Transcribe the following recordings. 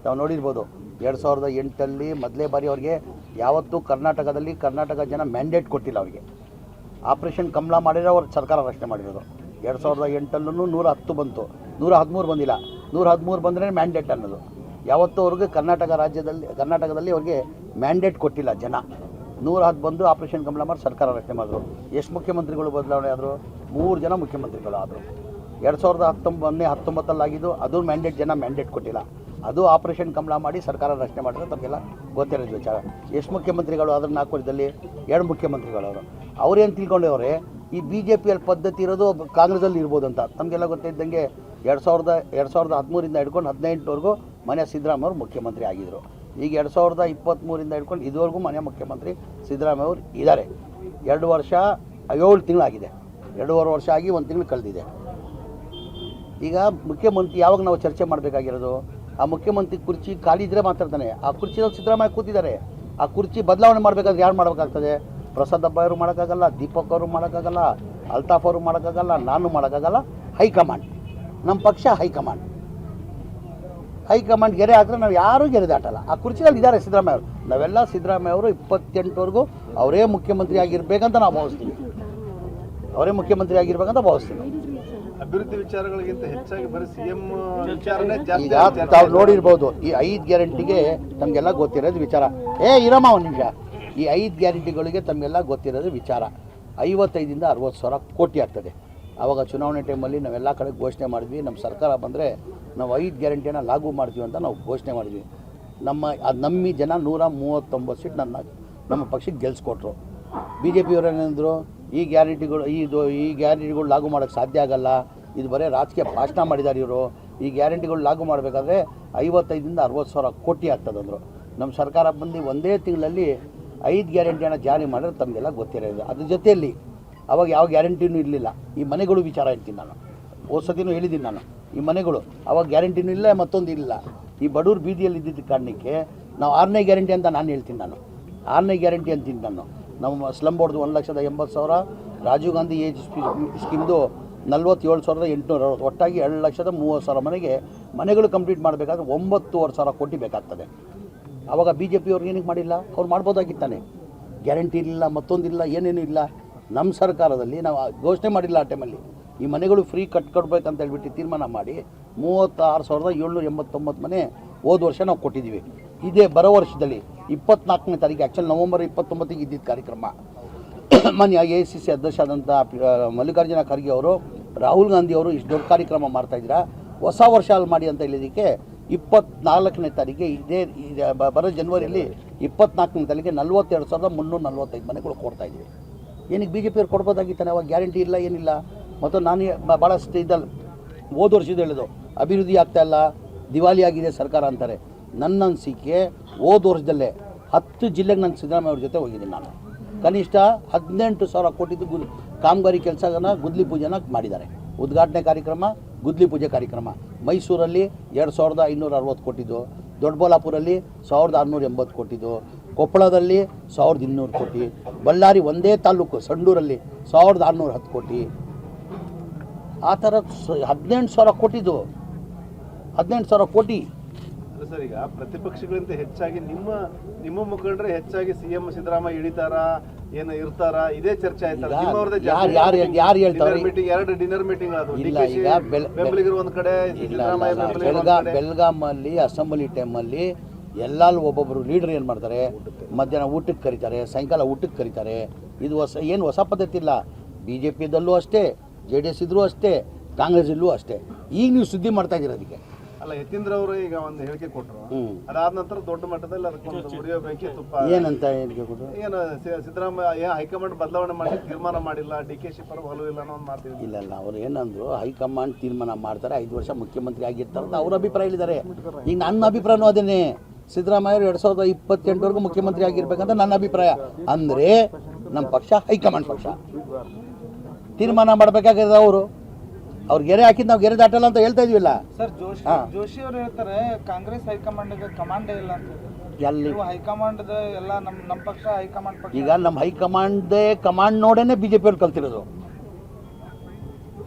ನಾವು ನೋಡಿರ್ಬೋದು 2008 ಮೊದಲೇ ಬಾರಿ ಅವ್ರಿಗೆ ಯಾವತ್ತೂ ಕರ್ನಾಟಕ ಜನ ಮ್ಯಾಂಡೇಟ್ ಕೊಟ್ಟಿಲ್ಲ ಅವರಿಗೆ. ಆಪರೇಷನ್ ಕಮಲ ಮಾಡಿರೋ ಅವ್ರು ಸರ್ಕಾರ ರಚನೆ ಮಾಡಿರೋದು. 2008 110 ಬಂತು, 113 ಬಂದಿಲ್ಲ. 113 ಬಂದರೆ ಮ್ಯಾಂಡೇಟ್ ಅನ್ನೋದು. ಯಾವತ್ತೂ ಅವ್ರಿಗೆ ಕರ್ನಾಟಕದಲ್ಲಿ ಅವ್ರಿಗೆ ಮ್ಯಾಂಡೇಟ್ ಕೊಟ್ಟಿಲ್ಲ ಜನ. 110 ಬಂದು ಆಪರೇಷನ್ ಕಮಲ ಮಾಡಿ ಸರ್ಕಾರ ರಚನೆ ಮಾಡಿದ್ರು. ಎಷ್ಟು ಮುಖ್ಯಮಂತ್ರಿಗಳು ಬದಲಾವಣೆ ಆದರು? 3 ಜನ ಮುಖ್ಯಮಂತ್ರಿಗಳು ಆದರು. 2019 ಆಗಿದ್ದು ಅದು ಜನ ಮ್ಯಾಂಡೇಟ್ ಕೊಟ್ಟಿಲ್ಲ. ಅದು ಆಪರೇಷನ್ ಕಮಲ ಮಾಡಿ ಸರ್ಕಾರ ರಚನೆ ಮಾಡಿದ್ರೆ ತಮಗೆಲ್ಲ ಗೊತ್ತಿರೋದು ವಿಚಾರ. ಎಷ್ಟು ಮುಖ್ಯಮಂತ್ರಿಗಳು ಆದ್ರೆ 4 ವರ್ಷದಲ್ಲಿ 2 ಮುಖ್ಯಮಂತ್ರಿಗಳು ಅವರು. ಅವ್ರೇನು ತಿಳ್ಕೊಂಡವ್ರೆ ಈ BJPಯಲ್ಲಿ ಪದ್ಧತಿ ಇರೋದು ಕಾಂಗ್ರೆಸ್ಸಲ್ಲಿ ಇರ್ಬೋದು ಅಂತ. ತಮಗೆಲ್ಲ ಗೊತ್ತಿದ್ದಂಗೆ 2013 ಹಿಡ್ಕೊಂಡು 2018ವರೆಗೂ ಮನೆ ಸಿದ್ದರಾಮಯ್ಯ ಅವರು ಮುಖ್ಯಮಂತ್ರಿ ಆಗಿದ್ದರು. ಈಗ 2023 ಹಿಡ್ಕೊಂಡು ಇದುವರೆಗೂ ಮನೆ ಮುಖ್ಯಮಂತ್ರಿ ಸಿದ್ದರಾಮಯ್ಯ ಅವರು ಇದ್ದಾರೆ. 2 ವರ್ಷ 7 ತಿಂಗಳಾಗಿದೆ. 2.5 ವರ್ಷ ಆಗಿ 1 ತಿಂಗಳು ಕಳೆದಿದೆ. ಈಗ ಮುಖ್ಯಮಂತ್ರಿ ಯಾವಾಗ ನಾವು ಚರ್ಚೆ ಮಾಡಬೇಕಾಗಿರೋದು? ಆ ಮುಖ್ಯಮಂತ್ರಿ ಕುರ್ಚಿ ಖಾಲಿ ಇದ್ದರೆ ಮಾತಾಡ್ತಾನೆ. ಆ ಕುರ್ಚಿಯಲ್ಲಿ ಸಿದ್ದರಾಮಯ್ಯ ಕೂತಿದ್ದಾರೆ. ಆ ಕುರ್ಚಿ ಬದಲಾವಣೆ ಮಾಡಬೇಕಾದ್ರೆ ಯಾರು ಮಾಡಬೇಕಾಗ್ತದೆ? ಪ್ರಸಾದ್ ಹಬ್ಬ ಅವರು ಮಾಡೋಕ್ಕಾಗಲ್ಲ, ದೀಪಕ್ ಅವರು ಮಾಡೋಕ್ಕಾಗಲ್ಲ, ಅಲ್ತಾಫ್ ಅವರು ಮಾಡೋಕ್ಕಾಗಲ್ಲ, ನಾನು ಮಾಡೋಕ್ಕಾಗಲ್ಲ. ಹೈಕಮಾಂಡ್, ನಮ್ಮ ಪಕ್ಷ ಹೈಕಮಾಂಡ್ ಗೆರೆ ಆದರೆ ನಾವು ಯಾರೂ ಗೆರೆ ದಾಟಲ್ಲ. ಆ ಕುರ್ಚಿಯಲ್ಲಿ ಇದ್ದಾರೆ ಸಿದ್ದರಾಮಯ್ಯ ಅವರು. ನಾವೆಲ್ಲ ಸಿದ್ದರಾಮಯ್ಯ ಅವರು 28ವರೆಗೂ ಅವರೇ ಮುಖ್ಯಮಂತ್ರಿ ಆಗಿರ್ಬೇಕಂತ ನಾವು ಭಾವಿಸ್ತೀವಿ. ಅಭಿವೃದ್ಧಿ ವಿಚಾರಗಳಿಗಿಂತ ಹೆಚ್ಚಾಗಿ ಬರೀ CM ವಿಚಾರನೇ ಜಾಸ್ತಿ. ಈಗ ತಾವು ನೋಡಿರ್ಬೋದು ಈ 5 ಗ್ಯಾರಂಟಿಗೆ ತಮಗೆಲ್ಲ ಗೊತ್ತಿರೋದು ವಿಚಾರ. ಇರಮ್ಮ ಒಂದು ನಿಮಿಷ. ಈ 5 ಗ್ಯಾರಂಟಿಗಳಿಗೆ ತಮಗೆಲ್ಲ ಗೊತ್ತಿರೋದು ವಿಚಾರ. 55 ರಿಂದ 60 ಸಾವಿರ ಕೋಟಿ ಆಗ್ತದೆ. ಆವಾಗ ಚುನಾವಣೆ ಟೈಮಲ್ಲಿ ನಾವೆಲ್ಲ ಕಡೆ ಘೋಷಣೆ ಮಾಡಿದ್ವಿ, ನಮ್ಮ ಸರ್ಕಾರ ಬಂದರೆ ನಾವು 5 ಗ್ಯಾರಂಟಿಯನ್ನು ಲಾಗು ಮಾಡ್ತೀವಿ ಅಂತ ನಾವು ಘೋಷಣೆ ಮಾಡಿದ್ವಿ. ನಮ್ಮಿ ಜನ 139 ಸೀಟ್ ನಮ್ಮ ಪಕ್ಷಕ್ಕೆ ಗೆಲ್ಸ್ಕೊಟ್ರು. BJPಯವರು ಏನಂದರು, ಈ ಗ್ಯಾರಂಟಿಗಳು ಲಾಗು ಮಾಡೋಕ್ಕೆ ಸಾಧ್ಯ ಆಗಲ್ಲ, ಇದು ಬರೀ ರಾಜಕೀಯ ಭಾಷಣ ಮಾಡಿದ್ದಾರೆ ಇವರು. ಈ ಗ್ಯಾರಂಟಿಗಳು ಲಾಗು ಮಾಡಬೇಕಾದ್ರೆ 55 ರಿಂದ 60 ಸಾವಿರ ಕೋಟಿ ಆಗ್ತದಂದರು. ನಮ್ಮ ಸರ್ಕಾರ ಬಂದು ಒಂದೇ ತಿಂಗಳಲ್ಲಿ 5 ಗ್ಯಾರಂಟಿಯನ್ನು ಜಾರಿ ಮಾಡಿದ್ರೆ ತಮಗೆಲ್ಲ ಗೊತ್ತಿರೋದು. ಅದ್ರ ಜೊತೆಯಲ್ಲಿ ಅವಾಗ ಯಾವ ಗ್ಯಾರಂಟಿನೂ ಇರಲಿಲ್ಲ. ಈ ಮನೆಗಳು ವಿಚಾರ ಹೇಳ್ತೀನಿ ನಾನು, ಸತಿನೂ ಹೇಳಿದ್ದೀನಿ ನಾನು. ಈ ಮನೆಗಳು ಅವಾಗ ಗ್ಯಾರಂಟಿನೂ ಇಲ್ಲ, ಮತ್ತೊಂದು ಇಲ್ಲ. ಈ ಬಡವ್ರು ಬೀದಿಯಲ್ಲಿ ಇದ್ದಿದ್ದ ಕಾರಣಕ್ಕೆ ನಾವು 6ನೇ ಗ್ಯಾರಂಟಿ ಅಂತ ನಾನು ಹೇಳ್ತೀನಿ. 6ನೇ ಗ್ಯಾರಂಟಿ ಅಂತೀನಿ ನಾನು. ನಮ್ಮ ಸ್ಲಮ್ ಬೋರ್ಡ್ದು 1,80,000, ರಾಜೀವ್ ಗಾಂಧಿ ಏಜ್ ಸ್ಕೀಮ್ದು 47,860, ಒಟ್ಟಾಗಿ 2,30,000 ಮನೆಗಳು ಕಂಪ್ಲೀಟ್ ಮಾಡಬೇಕಾದ್ರೆ 9,500 ಕೋಟಿ ಬೇಕಾಗ್ತದೆ. ಆವಾಗ BJPಯವ್ರು ಏನಕ್ಕೆ ಮಾಡಿಲ್ಲ? ಅವ್ರು ಮಾಡ್ಬೋದಾಗಿತ್ತಾನೆ. ಗ್ಯಾರಂಟಿ ಇರಲಿಲ್ಲ, ಮತ್ತೊಂದಿಲ್ಲ, ಏನೇನು ಇಲ್ಲ. ನಮ್ಮ ಸರ್ಕಾರದಲ್ಲಿ ನಾವು ಘೋಷಣೆ ಮಾಡಿಲ್ಲ ಆ ಟೈಮಲ್ಲಿ. ಈ ಮನೆಗಳು ಫ್ರೀ ಕಟ್ಕೊಡ್ಬೇಕಂತ ಹೇಳ್ಬಿಟ್ಟು ತೀರ್ಮಾನ ಮಾಡಿ 36,789 ಮನೆ ಹೋದ ವರ್ಷ ನಾವು ಕೊಟ್ಟಿದ್ದೀವಿ. ಇದೇ ಬರೋ ವರ್ಷದಲ್ಲಿ 24ನೇ ತಾರೀಕು, ಆ್ಯಕ್ಚುಲಿ ನವೆಂಬರ್ 29ಗೆ ಇದ್ದಿದ್ದ ಕಾರ್ಯಕ್ರಮ. ಮಾನ್ಯ AICC ಅಧ್ಯಕ್ಷರಾದಂಥ ಮಲ್ಲಿಕಾರ್ಜುನ ಖರ್ಗೆ ಅವರು, ರಾಹುಲ್ ಗಾಂಧಿ ಅವರು ಇಷ್ಟು ದೊಡ್ಡ ಕಾರ್ಯಕ್ರಮ ಮಾಡ್ತಾಯಿದ್ದೀರಾ, ಹೊಸ ವರ್ಷ ಅಲ್ಲಿ ಮಾಡಿ ಅಂತ ಹೇಳಿದ್ದಕ್ಕೆ 24ನೇ ತಾರೀಕಿಗೆ ಇದೇ ಬರೋ ಜನವರಿಯಲ್ಲಿ 24ನೇ ತಾರೀಕಿಗೆ 42,345 ಮನೆಗಳು ಕೊಡ್ತಾಯಿದ್ದೀವಿ. ಏನಕ್ಕೆ BJPಯವ್ರು ಕೊಡ್ಬೋದಾಗಿತ್ತಾನೆ? ಅವಾಗ ಗ್ಯಾರಂಟಿ ಇಲ್ಲ, ಏನಿಲ್ಲ. ಮತ್ತು ನಾನು ಭಾಳಷ್ಟು ಇದ್ದಲ್ಲಿ ಹೋದ ವರ್ಷದ ಹೇಳೋದು ಅಭಿವೃದ್ಧಿ ಆಗ್ತಾಯಿಲ್ಲ, ದಿವಾಲಿ ಆಗಿದೆ ಸರ್ಕಾರ ಅಂತಾರೆ. ನನ್ನ ಅನಿಸಿಕೆ ಹೋದ ವರ್ಷದಲ್ಲೇ 10 ಜಿಲ್ಲೆಗೆ ನಾನು ಸಿದ್ದರಾಮಯ್ಯ ಅವ್ರ ಜೊತೆ ಹೋಗಿದ್ದೀನಿ. ನಾನು ಕನಿಷ್ಠ 18,000 ಕೋಟಿದು ಕಾಮಗಾರಿ ಕೆಲಸನ ಗುದ್ಲಿ ಪೂಜೆನ ಮಾಡಿದ್ದಾರೆ. ಉದ್ಘಾಟನೆ ಕಾರ್ಯಕ್ರಮ, ಗುದ್ಲಿ ಪೂಜೆ ಕಾರ್ಯಕ್ರಮ. ಮೈಸೂರಲ್ಲಿ 2,560 ಕೋಟಿದು, ದೊಡ್ಡಬಳ್ಳಾಪುರಲ್ಲಿ 1,680 ಕೋಟಿದು, ಕೊಪ್ಪಳದಲ್ಲಿ 1,200 ಕೋಟಿ, ಬಳ್ಳಾರಿ ಒಂದೇ ತಾಲೂಕು ಸಂಡೂರಲ್ಲಿ 1,610 ಕೋಟಿ. ಆ ಥರ 18,000 ಕೋಟಿದು, 18,000 ಕೋಟಿ. ಸರ್, ಈಗ ಪ್ರತಿಪಕ್ಷಗಳಿಂದ ಹೆಚ್ಚಾಗಿ ನಿಮ್ಮ ಮುಖಂಡರೇ ಹೆಚ್ಚಾಗಿ CM ಸಿದ್ದರಾಮಯ್ಯ ಇಳಿತಾರ ಏನು ಇರ್ತಾರ, ಇದೇ ಚರ್ಚೆ ಆಯ್ತಲ್ಲ. ಯಾರು ಹೇಳ್ತಾರೆ? 2 ಡಿನ್ನರ್ ಮೀಟಿಂಗ್ ಅದು. ಇಲ್ಲ, ಈಗ ಬೆಂಬಲಿಗರು ಒಂದು ಕಡೆ, ಬೆಳಗಾಮಲ್ಲಿ ಅಸೆಂಬ್ಲಿ ಟೈಮಲ್ಲಿ ಎಲ್ಲರೂ ಒಬ್ಬೊಬ್ಬರು ಲೀಡರ್ ಏನು ಮಾಡ್ತಾರೆ, ಮಧ್ಯಾಹ್ನ ಊಟಕ್ಕೆ ಕರೀತಾರೆ, ಸಾಯಂಕಾಲ ಊಟಕ್ಕೆ ಕರೀತಾರೆ. ಇದು ಹೊಸ ಪದ್ಧತಿ ಇಲ್ಲ. BJPದಲ್ಲೂ ಅಷ್ಟೇ, JDS ಇದ್ರೂ ಅಷ್ಟೇ, ಕಾಂಗ್ರೆಸ್ಸಲ್ಲೂ ಅಷ್ಟೇ. ಈಗ ನೀವು ಸುದ್ದಿ ಮಾಡ್ತಾ ಇದ್ದೀರ ಅದಕ್ಕೆ. ಅಲ್ಲ, ಯತೀಂದ್ರ ಅವರು ಈಗ ಒಂದು ಹೇಳಿಕೆ ಕೊಟ್ಟರು. ಅದಾದ ನಂತರ ದೊಡ್ಡ ಮಟ್ಟದಲ್ಲಿ ಅದಕ್ಕೊಂದು ಉರಿಯೋ ಬೆಂಕಿ ತುಪ್ಪ. ಏನಂತ ಹೇಳಿಕೆ ಕೊಟ್ಟರು? ಏನು ಸಿದ್ದರಾಮಯ್ಯ ಹೈಕಮಾಂಡ್ ಬದಲಾವಣೆ ಮಾಡಿ ತೀರ್ಮಾನ ಮಾಡಿಲ್ಲ, DKಶಿ ಪರ ಒಲವಿಲ್ಲ ಅನ್ನೋ ಒಂದು ಮಾತು. ಇಲ್ಲ, ಅವ್ರು ಏನಂದ್ರು, ಹೈಕಮಾಂಡ್ ತೀರ್ಮಾನ ಮಾಡ್ತಾರೆ, 5 ವರ್ಷ ಮುಖ್ಯಮಂತ್ರಿ ಆಗಿರ್ತಾರೆ ಅಂತ ಅವ್ರ ಅಭಿಪ್ರಾಯ ಹೇಳಿದ್ದಾರೆ. ಈಗ ನನ್ನ ಅಭಿಪ್ರಾಯನೂ ಅದೇನೆ. ಸಿದ್ದರಾಮಯ್ಯ 2028ವರೆಗೂ ಮುಖ್ಯಮಂತ್ರಿ ಆಗಿರ್ಬೇಕಂತ ನನ್ನ ಅಭಿಪ್ರಾಯ. ಅಂದರೆ ನಮ್ಮ ಪಕ್ಷ ಹೈಕಮಾಂಡ್ ಪಕ್ಷ ತೀರ್ಮಾನ ಮಾಡಬೇಕಾಗಿದೆ. ಅವ್ರು ಗೆರೆ ಹಾಕಿದ್ದು ನಾವು ಗೆರೆ ದಾಟಲ್ಲ ಅಂತ ಹೇಳ್ತಾ ಇದೀವಿಲ್ಲ ಸರ್. ಜೋಶಿ ಅವರು ಹೇಳ್ತಾರೆ ಕಾಂಗ್ರೆಸ್ ಹೈಕಮಾಂಡ್ಗೆ ಕಮಾಂಡೇ ಇಲ್ಲ ಅಂತ. ಎಲ್ಲಿ ಹೈಕಮಾಂಡ್ ಎಲ್ಲ ನಮ್ಮ ಪಕ್ಷ ಹೈಕಮಾಂಡ್ ಪಕ್ಷ. ಈಗ ನಮ್ಮ ಹೈಕಮಾಂಡ್ದೇ ಕಮಾಂಡ್ ನೋಡೇನೆ BJPಯವ್ರು ಕಲ್ತಿರೋದು.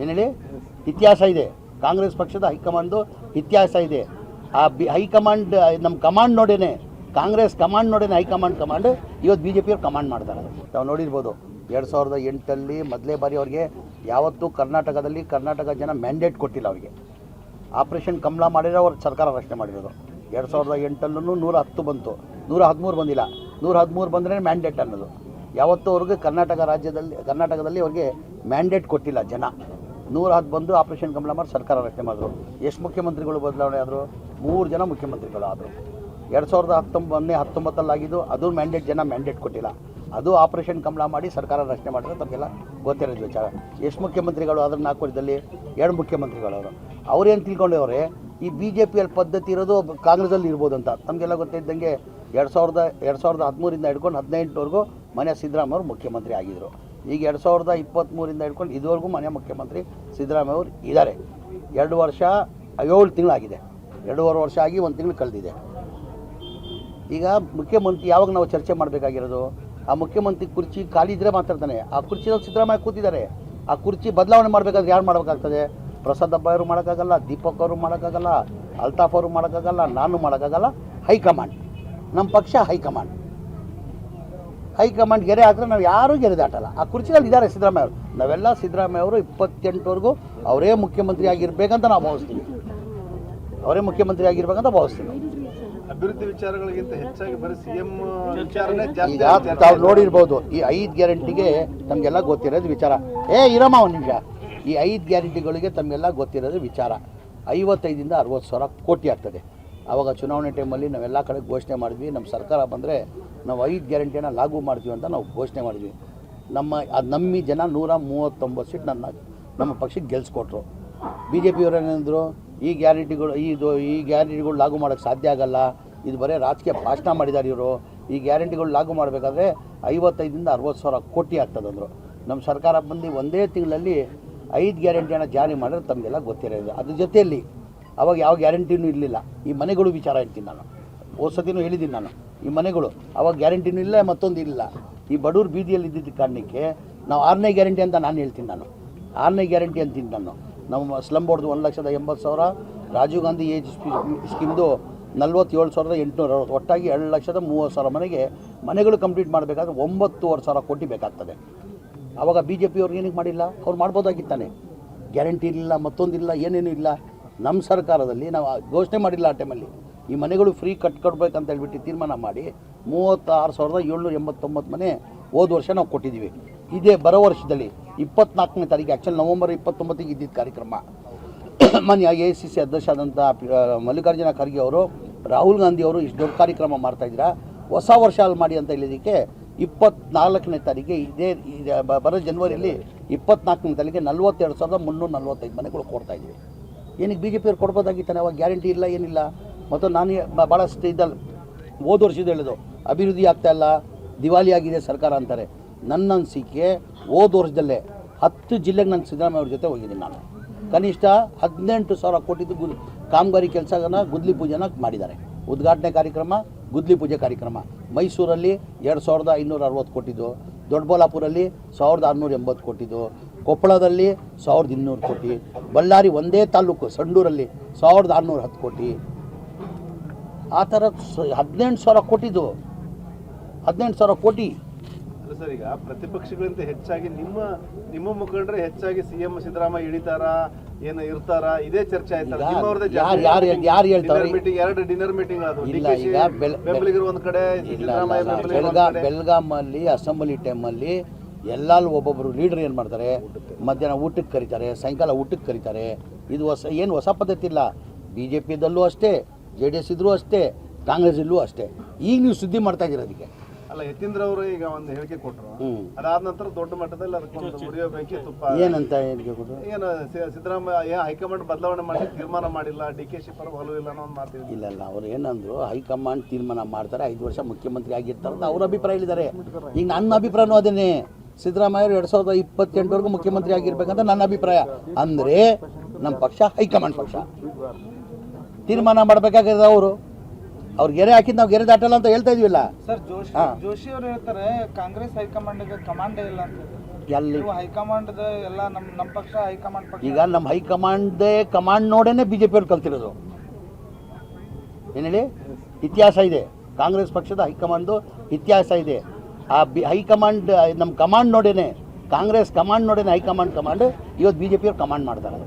ಏನು ಹೇಳಿ? ಇತಿಹಾಸ ಇದೆ. ಕಾಂಗ್ರೆಸ್ ಪಕ್ಷದ ಹೈಕಮಾಂಡ್ದು ಇತಿಹಾಸ ಇದೆ. ಹೈಕಮಾಂಡ್ ನಮ್ಮ ಕಮಾಂಡ್ ನೋಡೇನೆ, ಕಾಂಗ್ರೆಸ್ ಕಮಾಂಡ್ ನೋಡೇನೆ ಹೈಕಮಾಂಡ್ ಇವತ್ತು ಬಿ ಜೆ ಪಿಯವ್ರು ಕಮಾಂಡ್ ಮಾಡ್ತಾರೆ. ನಾವು ನೋಡಿರ್ಬೋದು 2008 ಮೊದಲೇ ಬಾರಿ ಅವ್ರಿಗೆ ಯಾವತ್ತೂ ಕರ್ನಾಟಕ ಜನ ಮ್ಯಾಂಡೇಟ್ ಕೊಟ್ಟಿಲ್ಲ ಅವ್ರಿಗೆ. ಆಪರೇಷನ್ ಕಮಲ ಮಾಡಿರೋ ಅವ್ರು ಸರ್ಕಾರ ರಚನೆ ಮಾಡಿರೋದು. 2008 110 ಬಂತು, 113 ಬಂದಿಲ್ಲ. 113 ಬಂದರೆ ಮ್ಯಾಂಡೇಟ್ ಅನ್ನೋದು. ಯಾವತ್ತೂ ಅವ್ರಿಗೆ ಕರ್ನಾಟಕದಲ್ಲಿ ಅವ್ರಿಗೆ ಮ್ಯಾಂಡೇಟ್ ಕೊಟ್ಟಿಲ್ಲ ಜನ. 110 ಬಂದು ಆಪರೇಷನ್ ಕಮಲ ಮಾಡಿ ಸರ್ಕಾರ ರಚನೆ ಮಾಡಿದ್ರು. ಎಷ್ಟು ಮುಖ್ಯಮಂತ್ರಿಗಳು ಬದಲಾವಣೆ ಆದರು? 3 ಜನ ಮುಖ್ಯಮಂತ್ರಿಗಳು ಆದರು. 2019 ಆಗಿದ್ದು ಅದು ಮ್ಯಾಂಡೇಟ್ ಕೊಟ್ಟಿಲ್ಲ. ಅದು ಆಪರೇಷನ್ ಕಮಲ ಮಾಡಿ ಸರ್ಕಾರ ರಚನೆ ಮಾಡಿದ್ರೆ ತಮಗೆಲ್ಲ ಗೊತ್ತಿರೋದು ವಿಚಾರ. ಎಷ್ಟು ಮುಖ್ಯಮಂತ್ರಿಗಳು ಆದ್ರೆ 4 ವರ್ಷದಲ್ಲಿ 2 ಮುಖ್ಯಮಂತ್ರಿಗಳು ಅವರು. ಅವ್ರೇನು ತಿಳ್ಕೊಂಡವ್ರೆ ಈ ಬಿ ಜೆ ಪಿಯಲ್ಲಿ ಪದ್ಧತಿ ಇರೋದು ಕಾಂಗ್ರೆಸ್ಸಲ್ಲಿ ಇರ್ಬೋದು ಅಂತ. ತಮಗೆಲ್ಲ ಗೊತ್ತಿದ್ದಂಗೆ 2013 ಹಿಡ್ಕೊಂಡು 2018ವರೆಗೂ ಮನೆ ಸಿದ್ದರಾಮಯ್ಯ ಅವರು ಮುಖ್ಯಮಂತ್ರಿ ಆಗಿದ್ದರು. ಈಗ 2023 ಹಿಡ್ಕೊಂಡು ಇದುವರೆಗೂ ಮನೆ ಮುಖ್ಯಮಂತ್ರಿ ಸಿದ್ದರಾಮಯ್ಯ ಅವರು ಇದ್ದಾರೆ. 2 ವರ್ಷ 7 ತಿಂಗಳಾಗಿದೆ. 2.5 ವರ್ಷ ಆಗಿ 1 ತಿಂಗಳು ಕಳೆದಿದೆ. ಈಗ ಮುಖ್ಯಮಂತ್ರಿ ಯಾವಾಗ ನಾವು ಚರ್ಚೆ ಮಾಡಬೇಕಾಗಿರೋದು? ಆ ಮುಖ್ಯಮಂತ್ರಿ ಕುರ್ಚಿ ಖಾಲಿ ಇದ್ದರೆ ಮಾತಾಡ್ತಾನೆ. ಆ ಕುರ್ಚಿಯಲ್ಲಿ ಸಿದ್ದರಾಮಯ್ಯ ಕೂತಿದ್ದಾರೆ. ಆ ಕುರ್ಚಿ ಬದಲಾವಣೆ ಮಾಡಬೇಕಾದ್ರೆ ಯಾರು ಮಾಡಬೇಕಾಗ್ತದೆ? ಪ್ರಸಾದ್ ಹಬ್ಬ ಅವರು ಮಾಡೋಕ್ಕಾಗಲ್ಲ, ದೀಪಕ್ ಅವರು ಮಾಡೋಕ್ಕಾಗಲ್ಲ, ಅಲ್ತಾಫ್ ಅವರು ಮಾಡೋಕ್ಕಾಗಲ್ಲ, ನಾನು ಮಾಡೋಕ್ಕಾಗಲ್ಲ. ಹೈಕಮಾಂಡ್, ನಮ್ಮ ಪಕ್ಷ ಹೈಕಮಾಂಡ್ ಗೆರೆ ಹಾಕಿದ್ರೆ ನಾವು ಯಾರೂ ಗೆರೆ ದಾಟಲ್ಲ. ಆ ಕುರ್ಚಿಯಲ್ಲಿ ಇದ್ದಾರೆ ಸಿದ್ದರಾಮಯ್ಯ ಅವರು. ನಾವೆಲ್ಲ ಸಿದ್ದರಾಮಯ್ಯ ಅವರು 28ವರೆಗೂ ಅವರೇ ಮುಖ್ಯಮಂತ್ರಿ ಆಗಿರ್ಬೇಕಂತ ನಾವು ಭಾವಿಸ್ತೀವಿ. ಅಭಿವೃದ್ಧಿ ವಿಚಾರಗಳಿಗಿಂತ ಹೆಚ್ಚಾಗಿ ಬರೀ ಸಿಎಂ ವಿಚಾರನೇ ಈಗ ಜಾಸ್ತಿ. ತಾವು ನೋಡಿರ್ಬೋದು ಈ 5 ಗ್ಯಾರಂಟಿಗೆ ತಮಗೆಲ್ಲ ಗೊತ್ತಿರೋದು ವಿಚಾರ. ಇರಮ್ಮ ಒಂದು ನಿಮಿಷ. ಈ 5 ಗ್ಯಾರಂಟಿಗಳಿಗೆ ತಮಗೆಲ್ಲ ಗೊತ್ತಿರೋದು ವಿಚಾರ. 55ರಿಂದ 60 ಸಾವಿರ ಕೋಟಿ ಆಗ್ತದೆ. ಆವಾಗ ಚುನಾವಣೆ ಟೈಮಲ್ಲಿ ನಾವೆಲ್ಲ ಕಡೆ ಘೋಷಣೆ ಮಾಡಿದ್ವಿ, ನಮ್ಮ ಸರ್ಕಾರ ಬಂದರೆ ನಾವು 5 ಗ್ಯಾರಂಟಿಯನ್ನು ಲಾಗು ಮಾಡ್ತೀವಿ ಅಂತ ನಾವು ಘೋಷಣೆ ಮಾಡಿದ್ವಿ. ನಮ್ಮಿ ಜನ 139 ಸೀಟ್ ನಮ್ಮ ಪಕ್ಷಕ್ಕೆ ಗೆಲ್ಸ್ಕೊಟ್ರು. ಬಿ ಜೆ ಪಿಯವರು ಏನಂದರು, ಈ ಗ್ಯಾರಂಟಿಗಳು ಲಾಗು ಮಾಡೋಕ್ಕೆ ಸಾಧ್ಯ ಆಗಲ್ಲ, ಇದು ಬರೀ ರಾಜಕೀಯ ಭಾಷಣ ಮಾಡಿದ್ದಾರೆ ಇವರು. ಈ ಗ್ಯಾರಂಟಿಗಳು ಲಾಗು ಮಾಡಬೇಕಾದ್ರೆ 55ರಿಂದ 60 ಸಾವಿರ ಕೋಟಿ ಆಗ್ತದಂದರು. ನಮ್ಮ ಸರ್ಕಾರ ಬಂದು ಒಂದೇ ತಿಂಗಳಲ್ಲಿ 5 ಗ್ಯಾರಂಟಿಯನ್ನು ಜಾರಿ ಮಾಡಿದ್ರೆ ತಮಗೆಲ್ಲ ಗೊತ್ತಿರೋದು. ಅದ್ರ ಜೊತೆಯಲ್ಲಿ ಅವಾಗ ಯಾವ ಗ್ಯಾರಂಟಿನೂ ಇರಲಿಲ್ಲ. ಈ ಮನೆಗಳು ವಿಚಾರ ಹೇಳ್ತೀನಿ ನಾನು, ಸತಿನೂ ಹೇಳಿದ್ದೀನಿ ನಾನು. ಈ ಮನೆಗಳು ಅವಾಗ ಗ್ಯಾರಂಟಿನೂ ಇಲ್ಲ, ಮತ್ತೊಂದು ಇಲ್ಲ. ಈ ಬಡವ್ರು ಬೀದಿಯಲ್ಲಿ ಇದ್ದಿದ್ದ ಕಾರಣಕ್ಕೆ ನಾವು 6ನೇ ಗ್ಯಾರಂಟಿ ಅಂತ ನಾನು ಹೇಳ್ತೀನಿ. 6ನೇ ಗ್ಯಾರಂಟಿ ಅಂತೀನಿ ನಾನು. ನಮ್ಮ ಸ್ಲಮ್ ಬೋರ್ಡ್ದು 1,80,000, ರಾಜೀವ್ ಗಾಂಧಿ ಏಜ್ ಸ್ಕೀಮ್ದು 47,860, ಒಟ್ಟಾಗಿ 2,30,000 ಮನೆಗಳು ಕಂಪ್ಲೀಟ್ ಮಾಡಬೇಕಾದ್ರೆ 9,500 ಕೋಟಿ ಬೇಕಾಗ್ತದೆ. ಆವಾಗ ಬಿ ಜೆ ಪಿಯವ್ರು ಏನಕ್ಕೆ ಮಾಡಿಲ್ಲ? ಅವ್ರು ಮಾಡ್ಬೋದಾಗಿತ್ತಾನೆ. ಗ್ಯಾರಂಟಿ ಇರಲಿಲ್ಲ, ಮತ್ತೊಂದಿಲ್ಲ, ಏನೇನೂ ಇಲ್ಲ. ನಮ್ಮ ಸರ್ಕಾರದಲ್ಲಿ ನಾವು ಘೋಷಣೆ ಮಾಡಿಲ್ಲ ಆ ಟೈಮಲ್ಲಿ. ಈ ಮನೆಗಳು ಫ್ರೀ ಕಟ್ಕೊಡ್ಬೇಕಂತ ಹೇಳ್ಬಿಟ್ಟು ತೀರ್ಮಾನ ಮಾಡಿ 36,789 ಮನೆ ಹೋದ ವರ್ಷ ನಾವು ಕೊಟ್ಟಿದ್ದೀವಿ. ಇದೇ ಬರೋ ವರ್ಷದಲ್ಲಿ 24ನೇ ತಾರೀಕು, ಆ್ಯಕ್ಚುಲಿ ನವೆಂಬರ್ 29ಗೆ ಇದ್ದಿದ್ದ ಕಾರ್ಯಕ್ರಮ. ಮಾನ್ಯ AICC ಅಧ್ಯಕ್ಷರಾದಂಥ ಮಲ್ಲಿಕಾರ್ಜುನ ಖರ್ಗೆ ಅವರು, ರಾಹುಲ್ ಗಾಂಧಿ ಅವರು ಇಷ್ಟು ದೊಡ್ಡ ಕಾರ್ಯಕ್ರಮ ಮಾಡ್ತಾಯಿದ್ದೀರಾ, ಹೊಸ ವರ್ಷ ಅಲ್ಲಿ ಮಾಡಿ ಅಂತ ಹೇಳಿದ್ದಕ್ಕೆ 24ನೇ ತಾರೀಕಿಗೆ ಬರೋ ಜನವರಿಯಲ್ಲಿ 24ನೇ ತಾರೀಕಿಗೆ 42,345 ಮನೆಗಳು ಕೊಡ್ತಾಯಿದ್ದೀವಿ. ಏನಕ್ಕೆ ಬಿ ಜೆ ಪಿಯವ್ರು ಕೊಡ್ಬೋದಾಗಿತ್ತಾನೆ? ಅವಾಗ ಗ್ಯಾರಂಟಿ ಇಲ್ಲ, ಏನಿಲ್ಲ. ಮತ್ತು ನಾನು ಭಾಳಷ್ಟು ಇದ್ದಲ್ಲಿ ಹೋದ ವರ್ಷದ ಹೇಳೋದು ಅಭಿವೃದ್ಧಿ ಆಗ್ತಾಯಿಲ್ಲ, ದಿವಾಳಿ ಆಗಿದೆ ಸರ್ಕಾರ ಅಂತಾರೆ. ನನ್ನ ಅನಿಸಿಕೆ ಹೋದ ವರ್ಷದಲ್ಲೇ 10 ಜಿಲ್ಲೆಗೆ ನಾನು ಸಿದ್ದರಾಮಯ್ಯ ಅವ್ರ ಜೊತೆ ಹೋಗಿದ್ದೀನಿ. ನಾನು ಕನಿಷ್ಠ 18,000 ಕೋಟಿದು ಕಾಮಗಾರಿ ಕೆಲಸನ ಗುದ್ಲಿ ಪೂಜೆನ ಮಾಡಿದ್ದಾರೆ. ಉದ್ಘಾಟನೆ ಕಾರ್ಯಕ್ರಮ, ಗುದ್ಲಿ ಪೂಜೆ ಕಾರ್ಯಕ್ರಮ. ಮೈಸೂರಲ್ಲಿ 2,560 ಕೋಟಿದು, ದೊಡ್ಡಬಳ್ಳಾಪುರಲ್ಲಿ 1,680 ಕೋಟಿದು, ಕೊಪ್ಪಳದಲ್ಲಿ 1,200 ಕೋಟಿ, ಬಳ್ಳಾರಿ ಒಂದೇ ತಾಲೂಕು ಸಂಡೂರಲ್ಲಿ 1,610 ಕೋಟಿ. ಆ ಥರ 18,000 ಕೋಟಿದು, 18,000 ಕೋಟಿ. ಸರ್, ಈಗ ಪ್ರತಿಪಕ್ಷಗಳಿಂದ ಹೆಚ್ಚಾಗಿ ನಿಮ್ಮ ಮುಖಂಡರೇ ಹೆಚ್ಚಾಗಿ ಸಿಎಂ ಸಿದ್ದರಾಮಯ್ಯ ಇಳಿತಾರಾ ಏನು ಇರ್ತಾರಾ ಇದೇ ಚರ್ಚೆ ಆಯ್ತಲ್ಲ. ಯಾರು ಹೇಳ್ತಾರೆ? ಮೀಟಿಂಗ್, 2 ಡಿನ್ನರ್ ಮೀಟಿಂಗ್ ಅದು. ಇಲ್ಲ, ಈಗ ಬೆಂಬಲಿಗರು ಒಂದು ಕಡೆ, ಬೆಳಗಾಮಲ್ಲಿ ಅಸೆಂಬ್ಲಿ ಟೈಮಲ್ಲಿ ಎಲ್ಲರೂ ಒಬ್ಬೊಬ್ಬರು ಲೀಡರ್ ಏನು ಮಾಡ್ತಾರೆ, ಮಧ್ಯಾಹ್ನ ಊಟಕ್ಕೆ ಕರೀತಾರೆ, ಸಾಯಂಕಾಲ ಊಟಕ್ಕೆ ಕರೀತಾರೆ. ಇದು ಹೊಸ ಪದ್ಧತಿ ಇಲ್ಲ. BJPದಲ್ಲೂ ಅಷ್ಟೇ, JDS ಇದ್ರೂ ಅಷ್ಟೇ, ಕಾಂಗ್ರೆಸ್ ಇಲ್ಲೂ ಅಷ್ಟೇ. ಈಗ ನೀವು ಸುದ್ದಿ ಮಾಡ್ತಾ ಇದ್ದೀರ ಅದಕ್ಕೆ. ಅಲ್ಲ, ಯತೀಂದ್ರ ಅವರು ಈಗ ಒಂದು ಹೇಳಿಕೆ ಕೊಟ್ಟರು. ಅದಾದ ನಂತರ ದೊಡ್ಡ ಮಟ್ಟದಲ್ಲಿ ಅದಕ್ಕೊಂದು ಉರಿಯೋ ಬೆಂಕಿ ತುಪ್ಪ. ಏನಂತ ಹೇಳಿಕೆ ಕೊಟ್ಟರು? ಏನು ಸಿದ್ದರಾಮಯ್ಯ ಹೈಕಮಾಂಡ್ ಬದಲಾವಣೆ ಮಾಡಿ ತೀರ್ಮಾನ ಮಾಡಿಲ್ಲ, DKC ಪರ ಒಲವಿಲ್ಲ ಅನ್ನೋ ಒಂದು ಮಾತು. ಇಲ್ಲ, ಅವ್ರು ಏನಂದ್ರು, ಹೈಕಮಾಂಡ್ ತೀರ್ಮಾನ ಮಾಡ್ತಾರೆ, 5 ವರ್ಷ ಮುಖ್ಯಮಂತ್ರಿ ಆಗಿರ್ತಾರೆ ಅಂತ ಅವ್ರ ಅಭಿಪ್ರಾಯ ಹೇಳಿದ್ದಾರೆ. ಈಗ ನನ್ನ ಅಭಿಪ್ರಾಯನೂ ಅದೇನೆ. ಸಿದ್ದರಾಮಯ್ಯ 2028ವರೆಗೂ ಮುಖ್ಯಮಂತ್ರಿ ಆಗಿರ್ಬೇಕಂತ ನನ್ನ ಅಭಿಪ್ರಾಯ. ಅಂದರೆ ನಮ್ಮ ಪಕ್ಷ ಹೈಕಮಾಂಡ್ ಪಕ್ಷ ತೀರ್ಮಾನ ಮಾಡಬೇಕಾಗಿದೆ. ಅವ್ರು ಗೆರೆ ಹಾಕಿದ್ದು ನಾವು ಗೆರೆ ದಾಟಲ್ಲ ಅಂತ ಹೇಳ್ತಾ ಇದೀವಿಲ್ಲ ಸರ್. ಜೋಶಿ ಅವರು ಹೇಳ್ತಾರೆ ಕಾಂಗ್ರೆಸ್ ಹೈಕಮಾಂಡ್ಗೆ ಕಮಾಂಡೇ ಇಲ್ಲ ಅಂತ. ಎಲ್ಲಿ ಹೈಕಮಾಂಡ್ ಎಲ್ಲ ನಮ್ಮ ಪಕ್ಷ ಹೈಕಮಾಂಡ್ ಪಕ್ಷ. ಈಗ ನಮ್ಮ ಹೈಕಮಾಂಡ್ ಕಮಾಂಡ್ ನೋಡೇನೆ BJP ಅವ್ರು ಕಲ್ತಿರೋದು. ಏನು ಹೇಳಿ, ಇತಿಹಾಸ ಇದೆ. ಕಾಂಗ್ರೆಸ್ ಪಕ್ಷದ ಹೈಕಮಾಂಡ್ದು ಇತಿಹಾಸ ಇದೆ. ಆ ಹೈಕಮಾಂಡ್ ನಮ್ಮ ಕಮಾಂಡ್ ನೋಡೇನೆ, ಕಾಂಗ್ರೆಸ್ ಕಮಾಂಡ್ ನೋಡೇನೆ ಹೈಕಮಾಂಡ್ ಇವತ್ತು BJP ಅವ್ರು ಕಮಾಂಡ್ ಮಾಡ್ತಾರೆ.